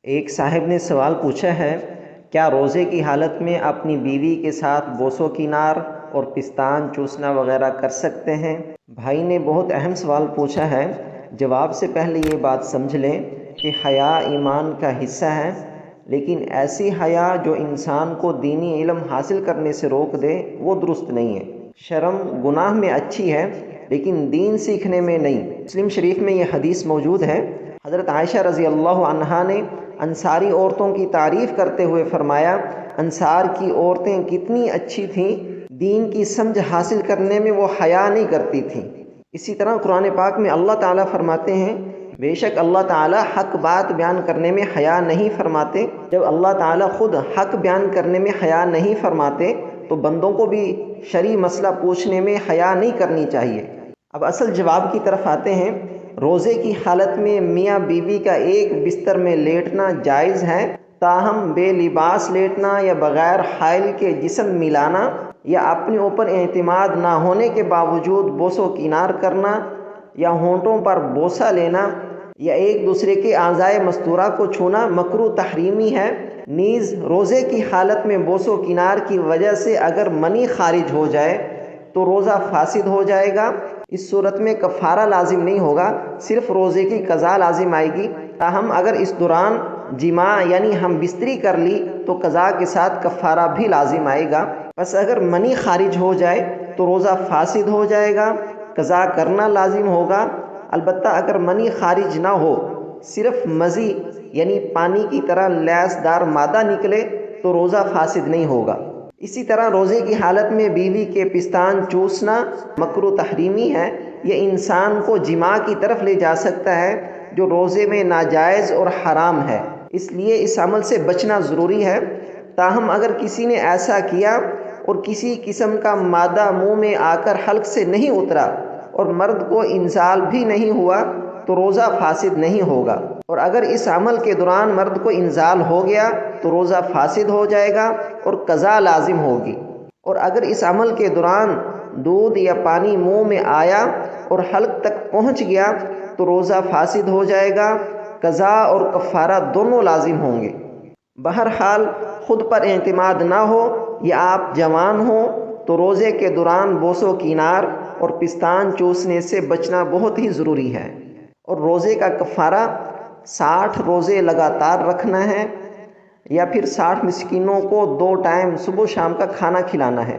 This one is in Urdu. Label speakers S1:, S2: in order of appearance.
S1: ایک صاحب نے سوال پوچھا ہے، کیا روزے کی حالت میں اپنی بیوی کے ساتھ بوس و کنار اور پستان چوسنا وغیرہ کر سکتے ہیں؟ بھائی نے بہت اہم سوال پوچھا ہے۔ جواب سے پہلے یہ بات سمجھ لیں کہ حیا ایمان کا حصہ ہے، لیکن ایسی حیا جو انسان کو دینی علم حاصل کرنے سے روک دے وہ درست نہیں ہے۔ شرم گناہ میں اچھی ہے لیکن دین سیکھنے میں نہیں۔ مسلم شریف میں یہ حدیث موجود ہے، حضرت عائشہ رضی اللہ عنہا نے انصاری عورتوں کی تعریف کرتے ہوئے فرمایا، انصار کی عورتیں کتنی اچھی تھیں، دین کی سمجھ حاصل کرنے میں وہ حیا نہیں کرتی تھیں۔ اسی طرح قرآن پاک میں اللہ تعالیٰ فرماتے ہیں، بے شک اللہ تعالیٰ حق بات بیان کرنے میں حیا نہیں فرماتے۔ جب اللہ تعالیٰ خود حق بیان کرنے میں حیا نہیں فرماتے تو بندوں کو بھی شرعی مسئلہ پوچھنے میں حیا نہیں کرنی چاہیے۔ اب اصل جواب کی طرف آتے ہیں۔ روزے کی حالت میں میاں بیوی کا ایک بستر میں لیٹنا جائز ہے، تاہم بے لباس لیٹنا یا بغیر حائل کے جسم ملانا یا اپنے اوپر اعتماد نہ ہونے کے باوجود بوس و کنار کرنا یا ہونٹوں پر بوسہ لینا یا ایک دوسرے کے اعضائے مستورہ کو چھونا مکروہ تحریمی ہے۔ نیز روزے کی حالت میں بوس و کنار کی وجہ سے اگر منی خارج ہو جائے تو روزہ فاسد ہو جائے گا۔ اس صورت میں کفارہ لازم نہیں ہوگا، صرف روزے کی قضا لازم آئے گی۔ تاہم اگر اس دوران جماع یعنی ہم بستری کر لی تو قضا کے ساتھ کفارہ بھی لازم آئے گا۔ بس اگر منی خارج ہو جائے تو روزہ فاسد ہو جائے گا، قضا کرنا لازم ہوگا۔ البتہ اگر منی خارج نہ ہو، صرف مزی یعنی پانی کی طرح لیس دار مادہ نکلے تو روزہ فاسد نہیں ہوگا۔ اسی طرح روزے کی حالت میں بیوی کے پستان چوسنا مکروہ تحریمی ہے۔ یہ انسان کو جماع کی طرف لے جا سکتا ہے جو روزے میں ناجائز اور حرام ہے، اس لیے اس عمل سے بچنا ضروری ہے۔ تاہم اگر کسی نے ایسا کیا اور کسی قسم کا مادہ منہ میں آ کر حلق سے نہیں اترا اور مرد کو انزال بھی نہیں ہوا تو روزہ فاسد نہیں ہوگا، اور اگر اس عمل کے دوران مرد کو انزال ہو گیا تو روزہ فاسد ہو جائے گا اور قضا لازم ہوگی، اور اگر اس عمل کے دوران دودھ یا پانی منہ میں آیا اور حلق تک پہنچ گیا تو روزہ فاسد ہو جائے گا، قضا اور کفارہ دونوں لازم ہوں گے۔ بہرحال خود پر اعتماد نہ ہو یا آپ جوان ہوں تو روزے کے دوران بوس و کنار اور پستان چوسنے سے بچنا بہت ہی ضروری ہے، اور روزے کا کفارہ 60 روزے لگاتار رکھنا ہے یا پھر 60 مسکینوں کو 2 ٹائم صبح و شام کا کھانا کھلانا ہے۔